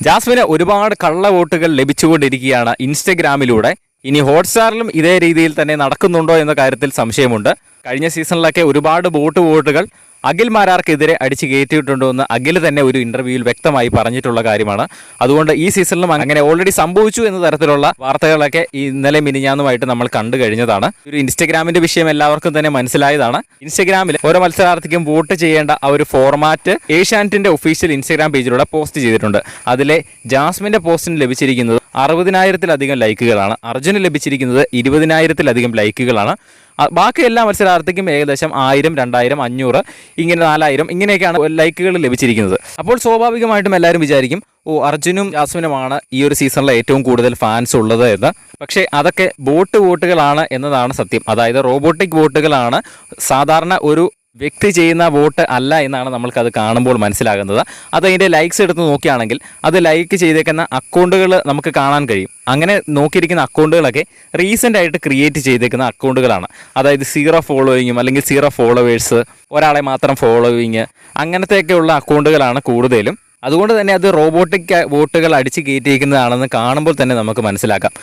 ജാസ്മിന് ഒരുപാട് കള്ള വോട്ടുകൾ ലഭിച്ചുകൊണ്ടിരിക്കുകയാണ് ഇൻസ്റ്റഗ്രാമിലൂടെ. ഇനി ഹോട്ട്സ്റ്റാറിലും ഇതേ രീതിയിൽ തന്നെ നടക്കുന്നുണ്ടോ എന്ന കാര്യത്തിൽ സംശയമുണ്ട്. കഴിഞ്ഞ സീസണിലൊക്കെ ഒരുപാട് വോട്ടുകൾ അഖിൽ മാരാർക്കെതിരെ അടിച്ചു കയറ്റിയിട്ടുണ്ടോ എന്ന് അഖിൽ തന്നെ ഒരു ഇന്റർവ്യൂവിൽ വ്യക്തമായി പറഞ്ഞിട്ടുള്ള കാര്യമാണ്. അതുകൊണ്ട് ഈ സീസണിലും അങ്ങനെ ഓൾറെഡി സംഭവിച്ചു എന്ന തരത്തിലുള്ള വാർത്തകളൊക്കെ ഇന്നലെ മിനിഞ്ഞാന്നുമായിട്ട് നമ്മൾ കണ്ടു കഴിഞ്ഞതാണ്. ഒരു ഇൻസ്റ്റഗ്രാമിന്റെ വിഷയം എല്ലാവർക്കും തന്നെ മനസ്സിലായതാണ്. ഇൻസ്റ്റഗ്രാമിൽ ഓരോ മത്സരാർത്ഥിക്കും വോട്ട് ചെയ്യേണ്ട ആ ഒരു ഫോർമാറ്റ് ഏഷ്യാനെറ്റിന്റെ ഒഫീഷ്യൽ ഇൻസ്റ്റഗ്രാം പേജിലൂടെ പോസ്റ്റ് ചെയ്തിട്ടുണ്ട്. അതിലെ ജാസ്മിന്റെ പോസ്റ്റിന് ലഭിച്ചിരിക്കുന്നത് 60,000-ലധികം ലൈക്കുകളാണ്. അർജുന് ലഭിച്ചിരിക്കുന്നത് 20,000-ലധികം ലൈക്കുകളാണ്. ബാക്കി എല്ലാ മത്സരാർത്ഥിക്കും ഏകദേശം 1000, 2000, 500 ഇങ്ങനെ 4000 ഇങ്ങനെയൊക്കെയാണ് ലൈക്കുകൾ ലഭിച്ചിരിക്കുന്നത്. അപ്പോൾ സ്വാഭാവികമായിട്ടും എല്ലാവരും വിചാരിക്കും, അർജുനും ജാസ്മിനുമാണ് ഈ ഒരു സീസണിലെ ഏറ്റവും കൂടുതൽ ഫാൻസ് ഉള്ളത് എന്ന്. പക്ഷേ അതൊക്കെ വോട്ടുകളാണ് എന്നതാണ് സത്യം. അതായത് റോബോട്ടിക് വോട്ടുകളാണ്, സാധാരണ ഒരു വ്യക്തി ചെയ്യുന്ന വോട്ട് അല്ല എന്നാണ് നമ്മൾക്കത് കാണുമ്പോൾ മനസ്സിലാകുന്നത്. അതതിൻ്റെ ലൈക്സ് എടുത്ത് നോക്കുകയാണെങ്കിൽ അത് ലൈക്ക് ചെയ്തേക്കുന്ന അക്കൗണ്ടുകൾ നമുക്ക് കാണാൻ കഴിയും. അങ്ങനെ നോക്കിയിരിക്കുന്ന അക്കൗണ്ടുകളൊക്കെ റീസെൻ്റ് ആയിട്ട് ക്രിയേറ്റ് ചെയ്തേക്കുന്ന അക്കൗണ്ടുകളാണ്. അതായത് 0 ഫോളോയിങ്ങും അല്ലെങ്കിൽ 0 ഫോളോവേഴ്സ്, ഒരാളെ മാത്രം ഫോളോയിങ്, അങ്ങനത്തെയൊക്കെയുള്ള അക്കൗണ്ടുകളാണ് കൂടുതലും. അതുകൊണ്ട് തന്നെ അത് റോബോട്ടിക് വോട്ടുകൾ അടിച്ച് കയറ്റിയിരിക്കുന്നതാണെന്ന് കാണുമ്പോൾ തന്നെ നമുക്ക് മനസ്സിലാക്കാം.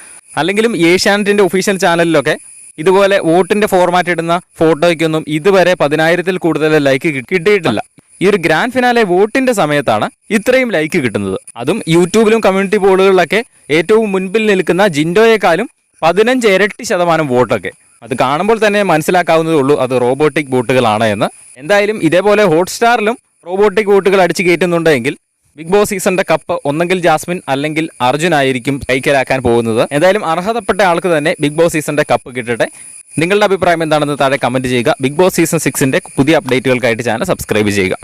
അല്ലെങ്കിലും ഏഷ്യാനെറ്റിൻ്റെ ഒഫീഷ്യൽ ചാനലിലൊക്കെ ഇതുപോലെ വോട്ടിന്റെ ഫോർമാറ്റ് ഇടുന്ന ഫോട്ടോയ്ക്കൊന്നും ഇതുവരെ 10,000-ൽ കൂടുതൽ ലൈക്ക് കിട്ടിയിട്ടില്ല. ഈ ഒരു ഗ്രാൻഡ് ഫിനാലെ വോട്ടിന്റെ സമയത്താണ് ഇത്രയും ലൈക്ക് കിട്ടുന്നത്. അതും യൂട്യൂബിലും കമ്മ്യൂണിറ്റി പോളുകളിലൊക്കെ ഏറ്റവും മുൻപിൽ നിൽക്കുന്ന ജിൻഡോയെക്കാളും 15 ഇരട്ടി ശതമാനം വോട്ടൊക്കെ. അത് കാണുമ്പോൾ തന്നെ മനസ്സിലാക്കാവുന്നതേ ഉള്ളൂ അത് റോബോട്ടിക് വോട്ടുകളാണ് എന്ന്. എന്തായാലും ഇതേപോലെ ഹോട്ട്സ്റ്റാറിലും റോബോട്ടിക് വോട്ടുകൾ അടിച്ചു കയറ്റുന്നുണ്ടെങ്കിൽ ബിഗ് ബോസ് സീസണിന്റെ കപ്പ് ഒന്നെങ്കിൽ ജാസ്മിൻ അല്ലെങ്കിൽ അർജുൻ ആയിരിക്കും കൈക്കലാക്കാൻ പോകുന്നത്. എന്തായാലും അർഹതപ്പെട്ട ആൾക്ക് തന്നെ ബിഗ് ബോസ് സീസണിന്റെ കപ്പ് കിട്ടട്ടെ. നിങ്ങളുടെ അഭിപ്രായം എന്താണെന്ന് താഴെ കമന്റ് ചെയ്യുക. ബിഗ് ബോസ് സീസൺ 6ന്റെ പുതിയ അപ്ഡേറ്റുകൾക്കായിട്ട് ചാനൽ സബ്സ്ക്രൈബ് ചെയ്യുക.